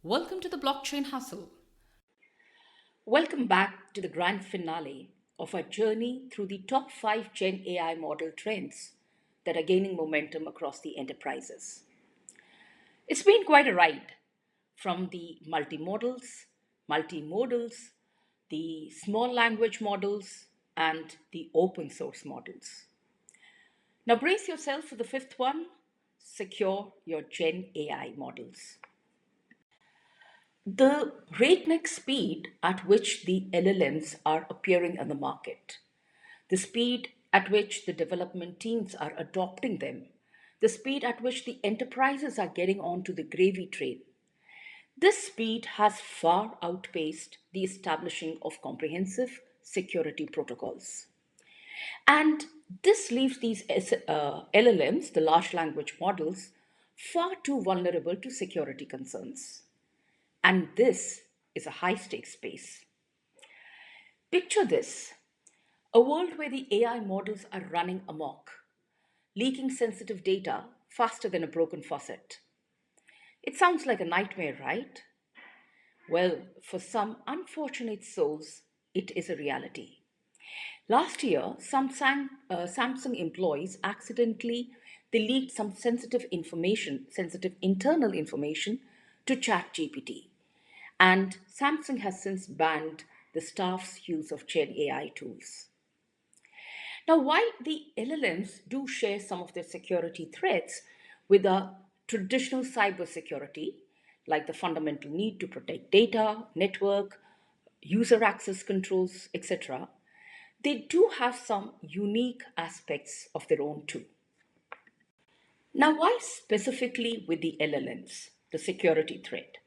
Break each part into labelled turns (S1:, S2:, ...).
S1: Welcome to the Blockchain Hustle.
S2: Welcome back to the grand finale of our journey through the top 5 Gen AI model trends that are gaining momentum across the enterprises. It's been quite a ride from the multimodals, the small language models, and the open source models. Now brace yourself for the fifth one, secure your Gen AI models. The breakneck speed at which the LLMs are appearing on the market, the speed at which the development teams are adopting them, the speed at which the enterprises are getting onto the gravy train, this speed has far outpaced the establishing of comprehensive security protocols. And this leaves these LLMs, the large language models, far too vulnerable to security concerns. And this is a high stakes space. Picture this, a world where the AI models are running amok, leaking sensitive data faster than a broken faucet. It sounds like a nightmare, right? Well, for some unfortunate souls, it is a reality. Last year, Samsung employees accidentally they leaked some sensitive internal information to ChatGPT. And Samsung has since banned the staff's use of Gen AI tools. Now, while the LLMs do share some of their security threats with the traditional cybersecurity, like the fundamental need to protect data, network, user access controls, etc., they do have some unique aspects of their own too. Now, why specifically with the LLMs, the security threat?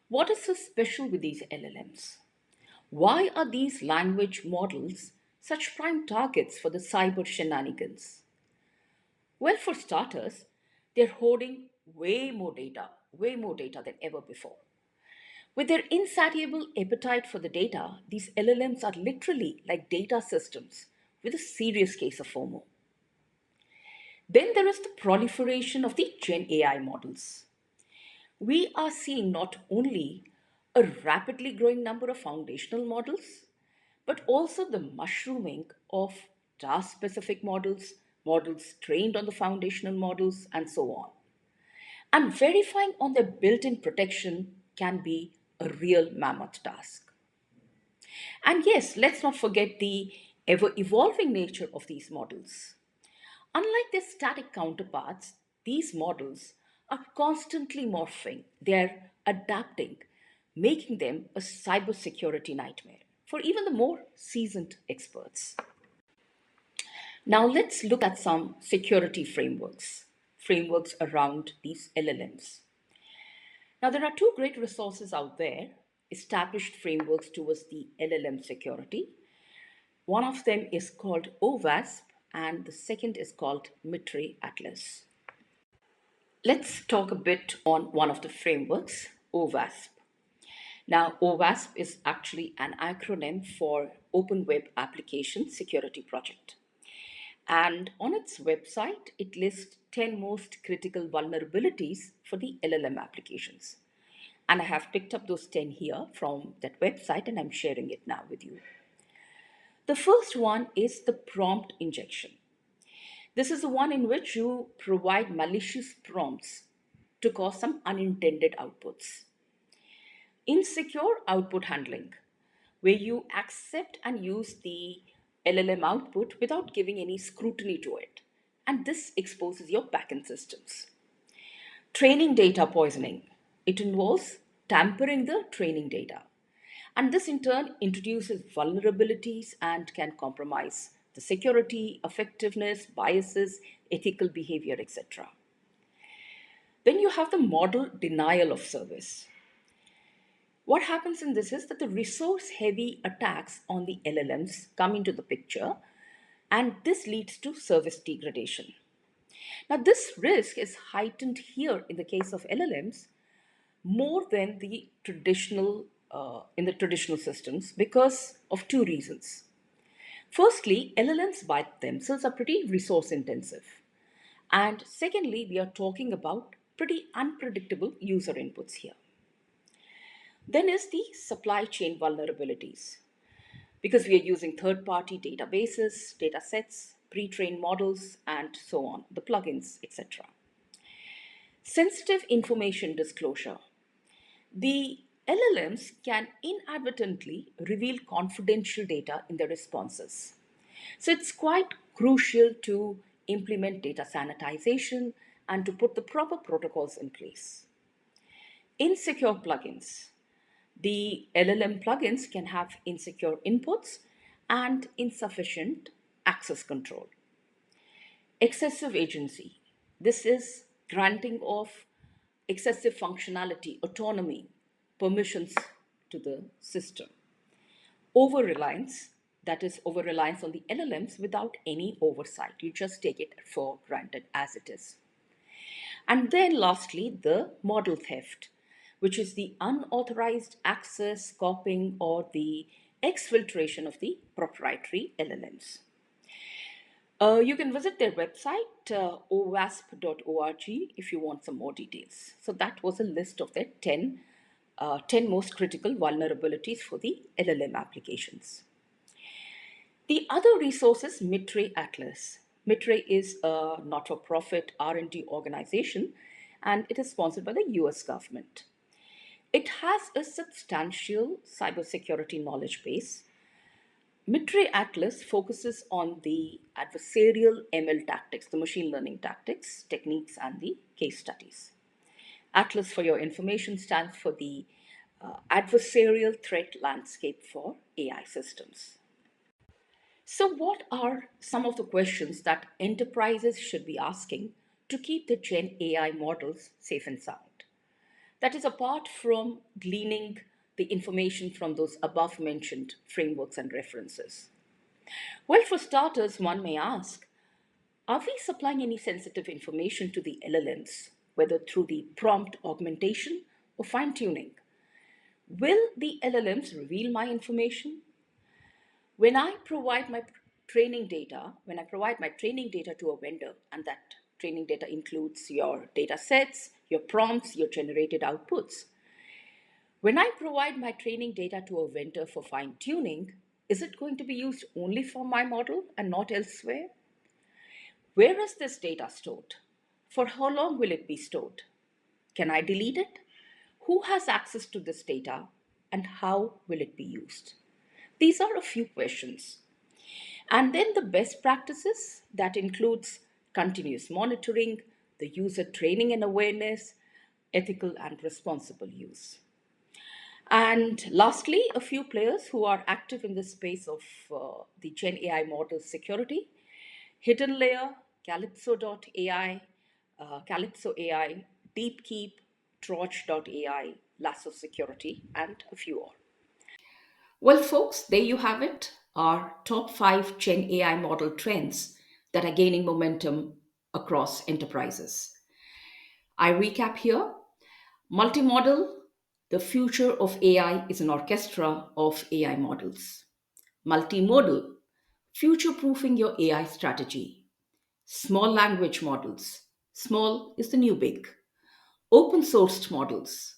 S2: What is so special with these LLMs? Why are these language models such prime targets for the cyber shenanigans? Well, for starters, they're hoarding way more data than ever before. With their insatiable appetite for the data, these LLMs are literally like data systems with a serious case of FOMO. Then there is the proliferation of the Gen AI models. We are seeing not only a rapidly growing number of foundational models, but also the mushrooming of task specific models, models trained on the foundational models, and so on. And verifying on their built in protection can be a real mammoth task. And yes, let's not forget the ever evolving nature of these models. Unlike their static counterparts, these models are constantly morphing, they're adapting, making them a cybersecurity nightmare for even the more seasoned experts. Now, let's look at some security frameworks around these LLMs. Now, there are two great resources out there established frameworks towards the LLM security. One of them is called OWASP, and the second is called Mitre Atlas. Let's talk a bit on one of the frameworks, OWASP. Now, OWASP is actually an acronym for Open Web Application Security Project. And on its website, it lists 10 most critical vulnerabilities for the LLM applications. And I have picked up those 10 here from that website and I'm sharing it now with you. The first one is the prompt injection. This is the one in which you provide malicious prompts to cause some unintended outputs. Insecure output handling, where you accept and use the LLM output without giving any scrutiny to it. And this exposes your backend systems. Training data poisoning. It involves tampering the training data. And this in turn introduces vulnerabilities and can compromise the security, effectiveness, biases, ethical behavior, etc. Then you have the model denial of service. What happens in this is that the resource heavy attacks on the LLMs come into the picture, and this leads to service degradation. Now, this risk is heightened here in the case of LLMs more than the traditional in the traditional systems because of two reasons. Firstly, LLMs by themselves are pretty resource intensive. And secondly, we are talking about pretty unpredictable user inputs here. Then is the supply chain vulnerabilities, because we are using third party databases, data sets, pre trained models, and so on, the plugins, etc. Sensitive information disclosure. The LLMs can inadvertently reveal confidential data in their responses. So it's quite crucial to implement data sanitization and to put the proper protocols in place. Insecure plugins. The LLM plugins can have insecure inputs and insufficient access control. Excessive agency. This is granting of excessive functionality, autonomy, permissions to the system. Over reliance, that is, over reliance on the LLMs without any oversight. You just take it for granted as it is. And then, lastly, the model theft, which is the unauthorized access, copying, or the exfiltration of the proprietary LLMs. You can visit their website, owasp.org, if you want some more details. So, that was a list of their 10 most critical vulnerabilities for the LLM applications. The other resource is Mitre Atlas. Mitre is a not-for-profit R&D organization, and it is sponsored by the US government. It has a substantial cybersecurity knowledge base. Mitre Atlas focuses on the adversarial ML tactics, the machine learning tactics, techniques, and the case studies. Atlas, for your information, stands for the adversarial threat landscape for AI systems. So, what are some of the questions that enterprises should be asking to keep the Gen AI models safe and sound? That is, apart from gleaning the information from those above mentioned frameworks and references. Well, for starters, one may ask, are we supplying any sensitive information to the LLMs, whether through the prompt augmentation or fine tuning? Will the LLMs reveal my information? When I provide my training data, when I provide my training data to a vendor, and that training data includes your data sets, your prompts, your generated outputs, when I provide my training data to a vendor for fine tuning, is it going to be used only for my model and not elsewhere? Where is this data stored? For how long will it be stored? Can I delete it? Who has access to this data and how will it be used? These are a few questions. And then the best practices that includes continuous monitoring, the user training and awareness, ethical and responsible use. And lastly, a few players who are active in the space of the Gen AI model security: Hidden Layer, Calypso AI, DeepKeep, Torch.ai, Lasso Security, and a few more. Well, folks, there you have it, our top 5 Gen AI model trends that are gaining momentum across enterprises. I recap here: multimodal, the future of AI is an orchestra of AI models. Multimodal, future proofing your AI strategy. Small language models, small is the new big. Open sourced models,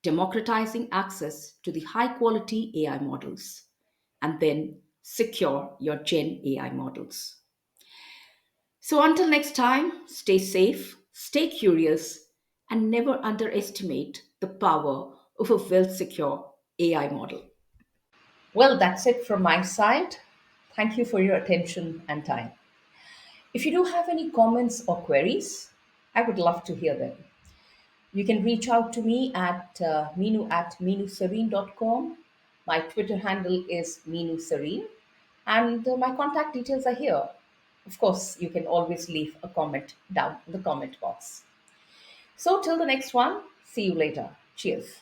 S2: democratizing access to the high quality AI models. And then secure your Gen AI models. So until next time, stay safe, stay curious, and never underestimate the power of a well secure AI model. Well, that's it from my side. Thank you for your attention and time. If you do have any comments or queries, I would love to hear them. You can reach out to me at minu@minusareen.com. My Twitter handle is minusareen, and my contact details are here. Of course, you can always leave a comment down in the comment box. So, till the next one, see you later. Cheers.